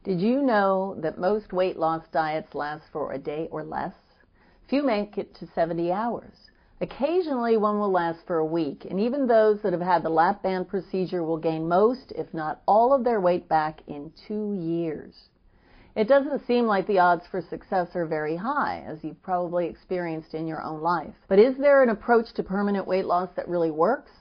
Did you know that most weight loss diets last for a day or less? Few make it to 70 hours. Occasionally, one will last for a week, and even those that have had the lap band procedure will gain most, if not all, of their weight back in 2 years. It doesn't seem like the odds for success are very high, as you've probably experienced in your own life. But is there an approach to permanent weight loss that really works?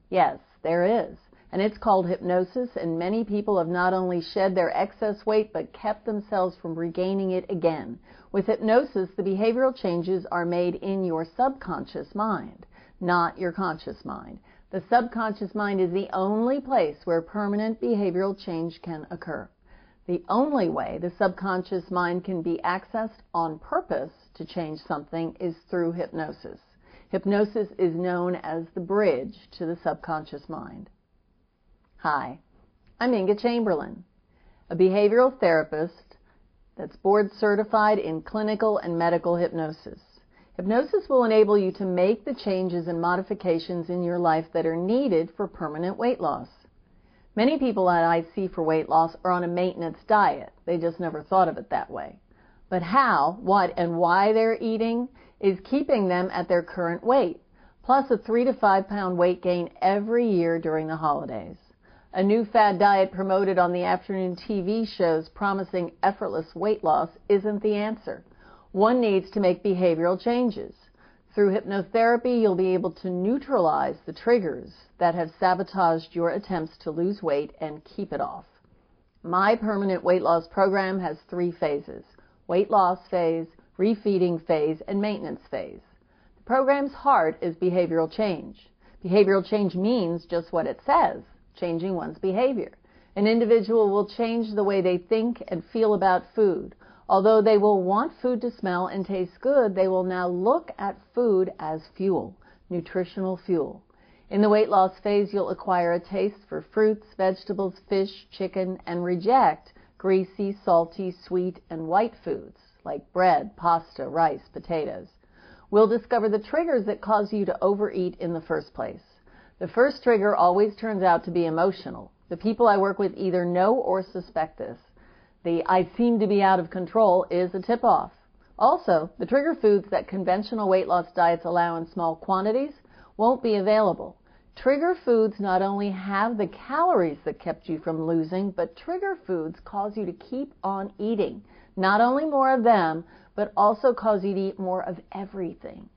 Yes, there is. And it's called hypnosis, and many people have not only shed their excess weight, but kept themselves from regaining it again. With hypnosis, the behavioral changes are made in your subconscious mind, not your conscious mind. The subconscious mind is the only place where permanent behavioral change can occur. The only way the subconscious mind can be accessed on purpose to change something is through hypnosis. Hypnosis is known as the bridge to the subconscious mind. Hi, I'm Inga Chamberlain, a behavioral therapist that's board certified in clinical and medical hypnosis. Hypnosis will enable you to make the changes and modifications in your life that are needed for permanent weight loss. Many people that I see for weight loss are on a maintenance diet. They just never thought of it that way. But how, what, and why they're eating is keeping them at their current weight, plus a 3 to 5 pound weight gain every year during the holidays. A new fad diet promoted on the afternoon TV shows promising effortless weight loss isn't the answer. One needs to make behavioral changes. Through hypnotherapy, you'll be able to neutralize the triggers that have sabotaged your attempts to lose weight and keep it off. My permanent weight loss program has 3 phases: weight loss phase, refeeding phase, and maintenance phase. The program's heart is behavioral change. Behavioral change means just what it says: changing one's behavior. An individual will change the way they think and feel about food. Although they will want food to smell and taste good, they will now look at food as fuel, nutritional fuel. In the weight loss phase, you'll acquire a taste for fruits, vegetables, fish, chicken, and reject greasy, salty, sweet, and white foods like bread, pasta, rice, potatoes. We'll discover the triggers that cause you to overeat in the first place. The first trigger always turns out to be emotional. The people I work with either know or suspect this. The "I seem to be out of control" is a tip-off. Also, the trigger foods that conventional weight loss diets allow in small quantities won't be available. Trigger foods not only have the calories that kept you from losing, but trigger foods cause you to keep on eating. Not only more of them, but also cause you to eat more of everything.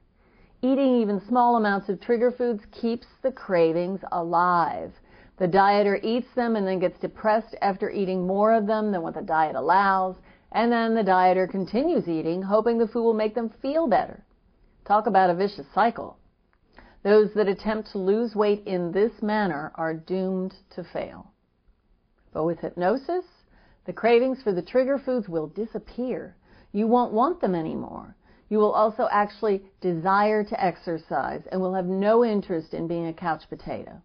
Eating even small amounts of trigger foods keeps the cravings alive. The dieter eats them and then gets depressed after eating more of them than what the diet allows, and then the dieter continues eating, hoping the food will make them feel better. Talk about a vicious cycle. Those that attempt to lose weight in this manner are doomed to fail. But with hypnosis, the cravings for the trigger foods will disappear. You won't want them anymore. You will also actually desire to exercise and will have no interest in being a couch potato.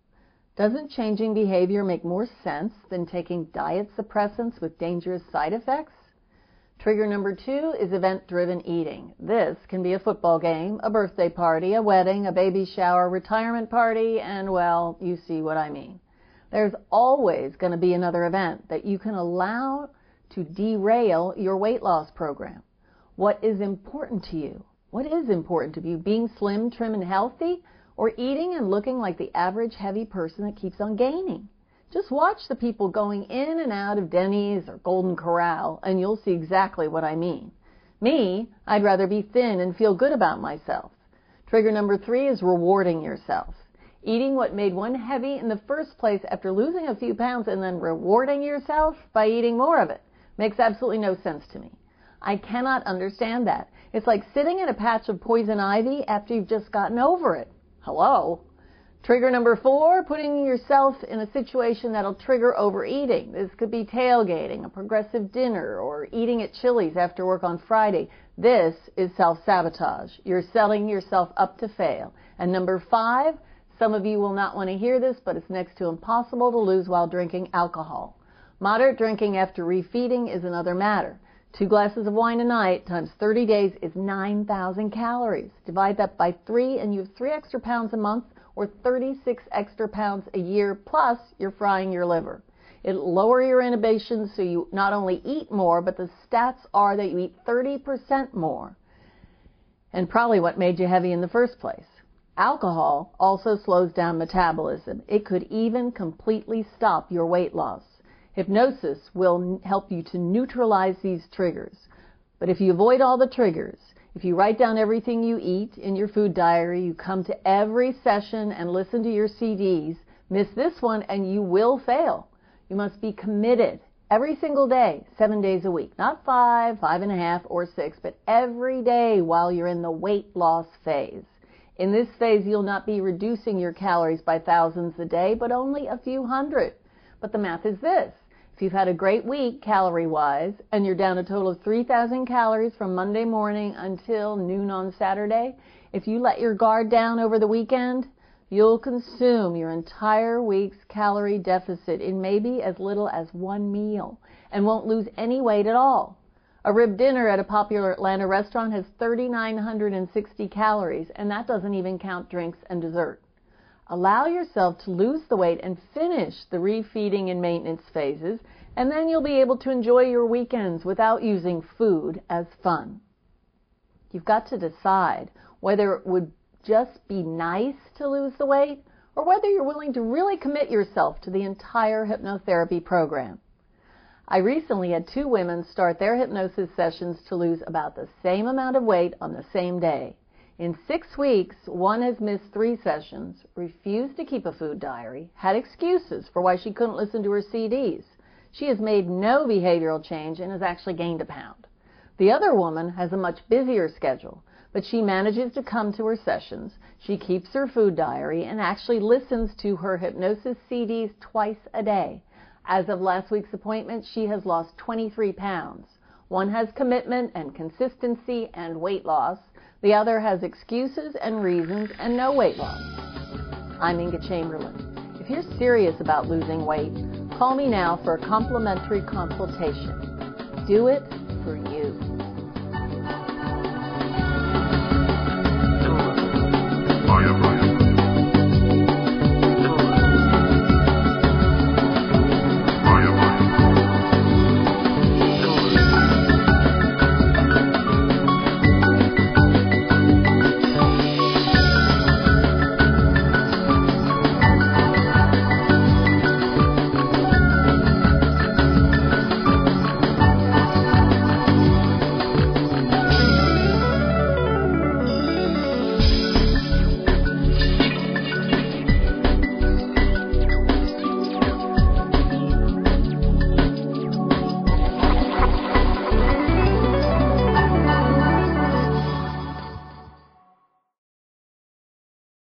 Doesn't changing behavior make more sense than taking diet suppressants with dangerous side effects? Trigger number 2 is event-driven eating. This can be a football game, a birthday party, a wedding, a baby shower, retirement party, and, well, you see what I mean. There's always going to be another event that you can allow to derail your weight loss program. What is important to you? What is important to you? Being slim, trim, and healthy? Or eating and looking like the average heavy person that keeps on gaining? Just watch the people going in and out of Denny's or Golden Corral, and you'll see exactly what I mean. Me, I'd rather be thin and feel good about myself. Trigger number 3 is rewarding yourself. Eating what made one heavy in the first place after losing a few pounds and then rewarding yourself by eating more of it makes absolutely no sense to me. I cannot understand that. It's like sitting in a patch of poison ivy after you've just gotten over it. Hello? Trigger number 4, putting yourself in a situation that'll trigger overeating. This could be tailgating, a progressive dinner, or eating at Chili's after work on Friday. This is self-sabotage. You're setting yourself up to fail. And number 5, some of you will not want to hear this, but it's next to impossible to lose while drinking alcohol. Moderate drinking after refeeding is another matter. 2 glasses of wine a night times 30 days is 9,000 calories. Divide that by 3 and you have 3 extra pounds a month, or 36 extra pounds a year, plus you're frying your liver. It'll lower your inhibitions so you not only eat more, but the stats are that you eat 30% more. And probably what made you heavy in the first place. Alcohol also slows down metabolism. It could even completely stop your weight loss. Hypnosis will help you to neutralize these triggers. But if you avoid all the triggers, if you write down everything you eat in your food diary, you come to every session and listen to your CDs, miss this one and you will fail. You must be committed every single day, 7 days a week. Not 5, 5.5, or 6, but every day while you're in the weight loss phase. In this phase, you'll not be reducing your calories by thousands a day, but only a few hundred. But the math is this. If you've had a great week calorie-wise and you're down a total of 3,000 calories from Monday morning until noon on Saturday, if you let your guard down over the weekend, you'll consume your entire week's calorie deficit in maybe as little as 1 meal and won't lose any weight at all. A rib dinner at a popular Atlanta restaurant has 3,960 calories, and that doesn't even count drinks and dessert. Allow yourself to lose the weight and finish the refeeding and maintenance phases, and then you'll be able to enjoy your weekends without using food as fun. You've got to decide whether it would just be nice to lose the weight or whether you're willing to really commit yourself to the entire hypnotherapy program. I recently had 2 women start their hypnosis sessions to lose about the same amount of weight on the same day. In 6 weeks, one has missed 3 sessions, refused to keep a food diary, had excuses for why she couldn't listen to her CDs. She has made no behavioral change and has actually gained a pound. The other woman has a much busier schedule, but she manages to come to her sessions. She keeps her food diary and actually listens to her hypnosis CDs twice a day. As of last week's appointment, she has lost 23 pounds. One has commitment and consistency and weight loss. The other has excuses and reasons and no weight loss. I'm Inga Chamberlain. If you're serious about losing weight, call me now for a complimentary consultation. Do it for you. I am